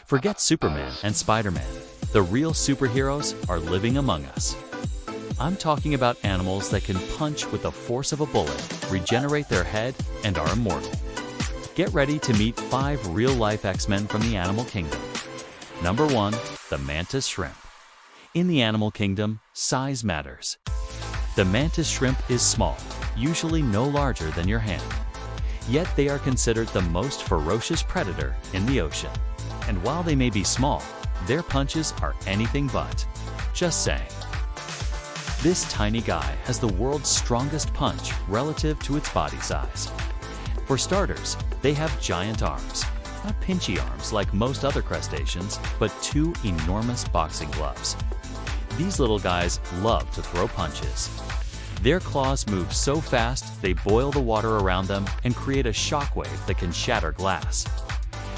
Forget Superman and Spider-Man. The real superheroes are living among us. I'm talking about animals that can punch with the force of a bullet, regenerate their head, and are immortal. Get ready to meet 5 real-life X-Men from the animal kingdom. Number 1. The mantis shrimp. In the animal kingdom, size matters. The mantis shrimp is small, usually no larger than your hand. Yet they are considered the most ferocious predator in the ocean. And while they may be small, their punches are anything but. Just saying. This tiny guy has the world's strongest punch relative to its body size. For starters, they have giant arms. Not pinchy arms like most other crustaceans, but 2 enormous boxing gloves. These little guys love to throw punches. Their claws move so fast they boil the water around them and create a shockwave that can shatter glass.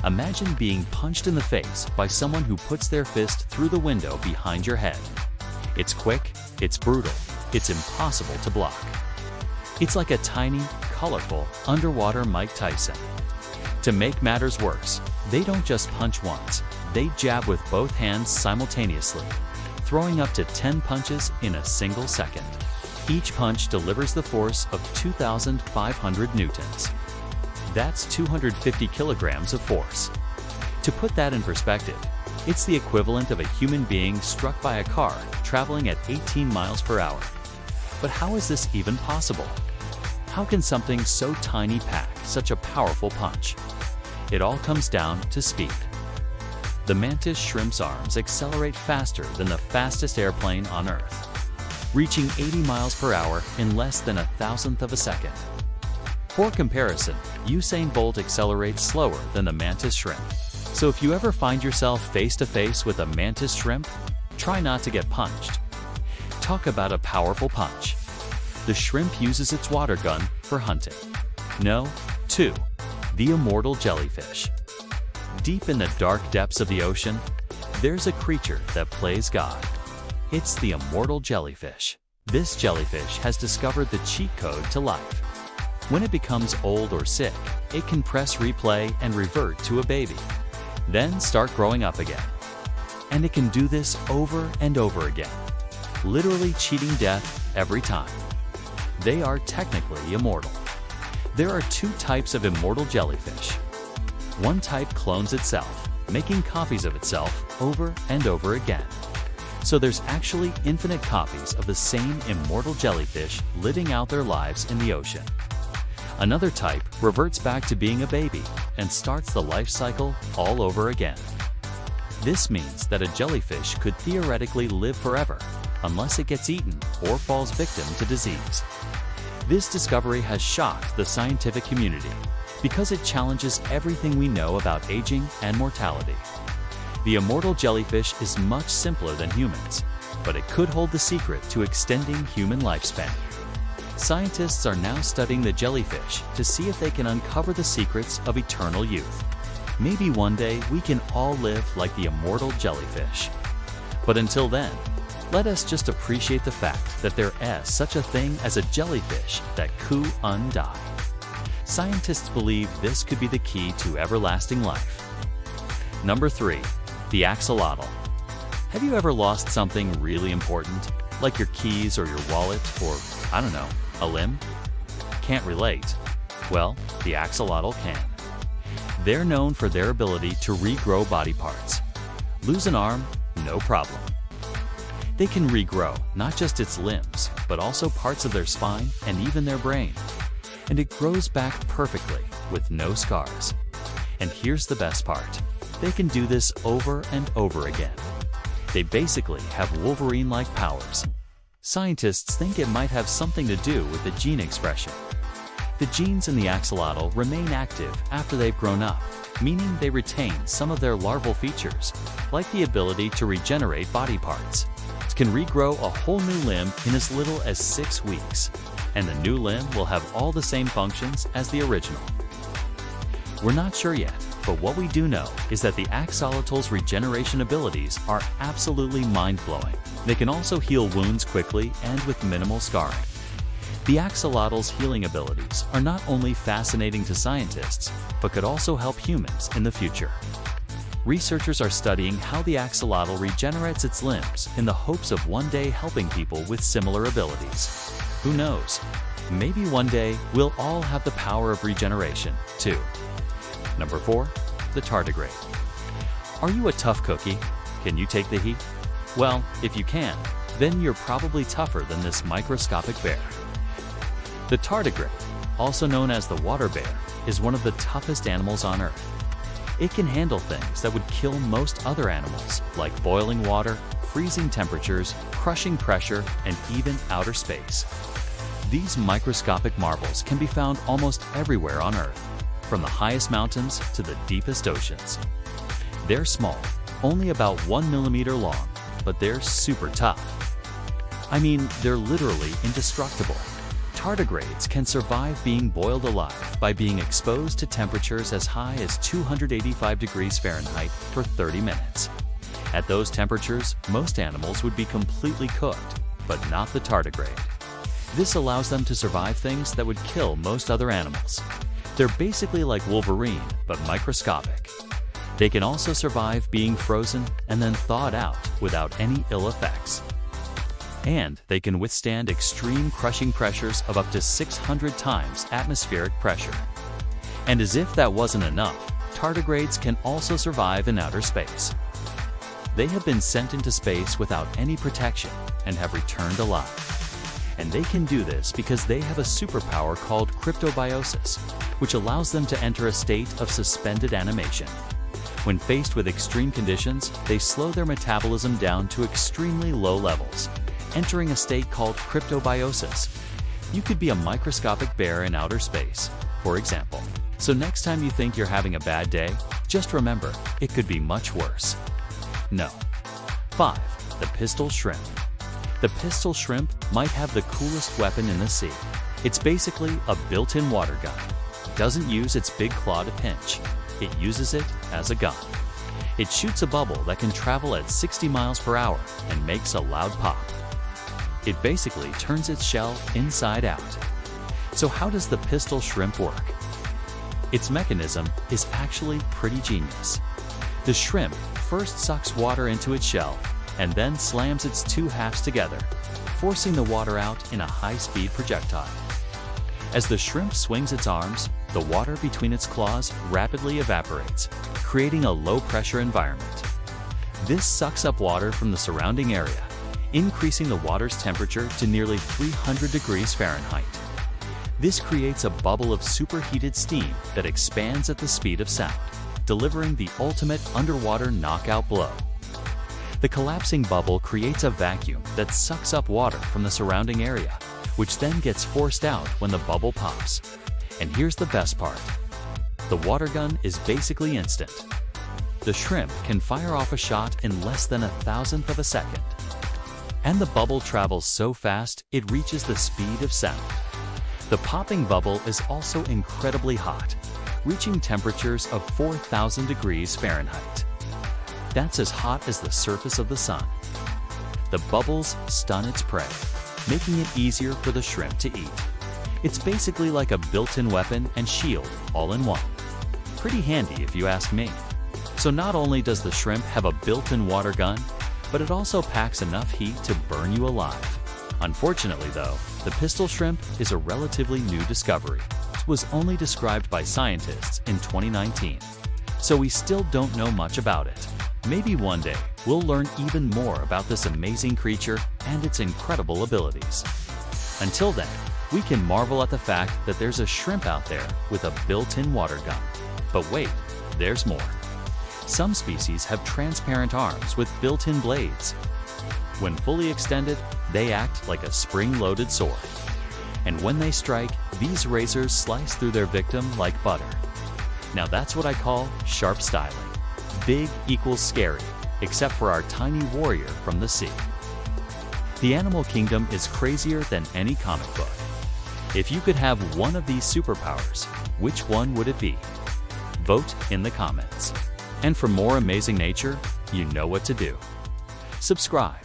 Imagine being punched in the face by someone who puts their fist through the window behind your head. It's quick, it's brutal, it's impossible to block. It's like a tiny, colorful, underwater Mike Tyson. To make matters worse, they don't just punch once, they jab with both hands simultaneously, throwing up to 10 punches in a single second. Each punch delivers the force of 2,500 newtons. That's 250 kilograms of force. To put that in perspective, it's the equivalent of a human being struck by a car traveling at 18 miles per hour. But how is this even possible? How can something so tiny pack such a powerful punch? It all comes down to speed. The mantis shrimp's arms accelerate faster than the fastest airplane on Earth, reaching 80 miles per hour in less than 1,000th of a second. For comparison, Usain Bolt accelerates slower than the mantis shrimp. So if you ever find yourself face to face with a mantis shrimp, try not to get punched. Talk about a powerful punch. The shrimp uses its water gun for hunting. No. 2. The immortal jellyfish. Deep in the dark depths of the ocean, there's a creature that plays God. It's the immortal jellyfish. This jellyfish has discovered the cheat code to life. When it becomes old or sick, it can press replay and revert to a baby, then start growing up again. And it can do this over and over again, literally cheating death every time. They are technically immortal. There are 2 types of immortal jellyfish. One type clones itself, making copies of itself over and over again. So there's actually infinite copies of the same immortal jellyfish living out their lives in the ocean. Another type reverts back to being a baby and starts the life cycle all over again. This means that a jellyfish could theoretically live forever unless it gets eaten or falls victim to disease. This discovery has shocked the scientific community because it challenges everything we know about aging and mortality. The immortal jellyfish is much simpler than humans, but it could hold the secret to extending human lifespan. Scientists are now studying the jellyfish to see if they can uncover the secrets of eternal youth. Maybe one day we can all live like the immortal jellyfish. But until then, let us just appreciate the fact that there is such a thing as a jellyfish that could undie. Scientists believe this could be the key to everlasting life. Number 3. The axolotl. Have you ever lost something really important, like your keys or your wallet or, I don't know, a limb? Can't relate? Well, the axolotl can. They're known for their ability to regrow body parts. Lose an arm? No problem. They can regrow not just its limbs, but also parts of their spine and even their brain. And it grows back perfectly with no scars. And here's the best part. They can do this over and over again. They basically have Wolverine-like powers. Scientists think it might have something to do with the gene expression. The genes in the axolotl remain active after they've grown up, meaning they retain some of their larval features, like the ability to regenerate body parts. It can regrow a whole new limb in as little as 6 weeks, and the new limb will have all the same functions as the original. We're not sure yet, but what we do know is that the axolotl's regeneration abilities are absolutely mind-blowing. They can also heal wounds quickly and with minimal scarring. The axolotl's healing abilities are not only fascinating to scientists, but could also help humans in the future. Researchers are studying how the axolotl regenerates its limbs in the hopes of one day helping people with similar abilities. Who knows? Maybe one day we'll all have the power of regeneration, too. Number 4. The tardigrade. Are you a tough cookie? Can you take the heat? Well, if you can, then you're probably tougher than this microscopic bear. The tardigrade, also known as the water bear, is one of the toughest animals on Earth. It can handle things that would kill most other animals, like boiling water, freezing temperatures, crushing pressure, and even outer space. These microscopic marvels can be found almost everywhere on Earth, from the highest mountains to the deepest oceans. They're small, only about 1 millimeter long, but they're super tough. I mean, they're literally indestructible. Tardigrades can survive being boiled alive by being exposed to temperatures as high as 285 degrees Fahrenheit for 30 minutes. At those temperatures, most animals would be completely cooked, but not the tardigrade. This allows them to survive things that would kill most other animals. They're basically like Wolverine, but microscopic. They can also survive being frozen and then thawed out without any ill effects. And they can withstand extreme crushing pressures of up to 600 times atmospheric pressure. And as if that wasn't enough, tardigrades can also survive in outer space. They have been sent into space without any protection and have returned alive. And they can do this because they have a superpower called cryptobiosis, which allows them to enter a state of suspended animation. When faced with extreme conditions, they slow their metabolism down to extremely low levels, entering a state called cryptobiosis. You could be a microscopic bear in outer space, for example. So next time you think you're having a bad day, just remember, it could be much worse. No. 5. The pistol shrimp. The pistol shrimp might have the coolest weapon in the sea. It's basically a built-in water gun. It doesn't use its big claw to pinch. It uses it as a gun. It shoots a bubble that can travel at 60 miles per hour and makes a loud pop. It basically turns its shell inside out. So how does the pistol shrimp work? Its mechanism is actually pretty genius. The shrimp first sucks water into its shell and then slams its two halves together, forcing the water out in a high-speed projectile. As the shrimp swings its arms, the water between its claws rapidly evaporates, creating a low-pressure environment. This sucks up water from the surrounding area, increasing the water's temperature to nearly 300 degrees Fahrenheit. This creates a bubble of superheated steam that expands at the speed of sound, delivering the ultimate underwater knockout blow. The collapsing bubble creates a vacuum that sucks up water from the surrounding area, which then gets forced out when the bubble pops. And here's the best part. The water gun is basically instant. The shrimp can fire off a shot in less than 1,000th of a second. And the bubble travels so fast, it reaches the speed of sound. The popping bubble is also incredibly hot, reaching temperatures of 4,000 degrees Fahrenheit. That's as hot as the surface of the sun. The bubbles stun its prey, making it easier for the shrimp to eat. It's basically like a built-in weapon and shield all in one. Pretty handy if you ask me. So not only does the shrimp have a built-in water gun, but it also packs enough heat to burn you alive. Unfortunately though, the pistol shrimp is a relatively new discovery. It was only described by scientists in 2019, so we still don't know much about it. Maybe one day we'll learn even more about this amazing creature and its incredible abilities. Until then, we can marvel at the fact that there's a shrimp out there with a built-in water gun. But wait, there's more. Some species have transparent arms with built-in blades. When fully extended, they act like a spring-loaded sword. And when they strike, these razors slice through their victim like butter. Now that's what I call sharp styling. Big equals scary, except for our tiny warrior from the sea. The animal kingdom is crazier than any comic book. If you could have one of these superpowers, which one would it be? Vote in the comments. And for more amazing nature, you know what to do. Subscribe.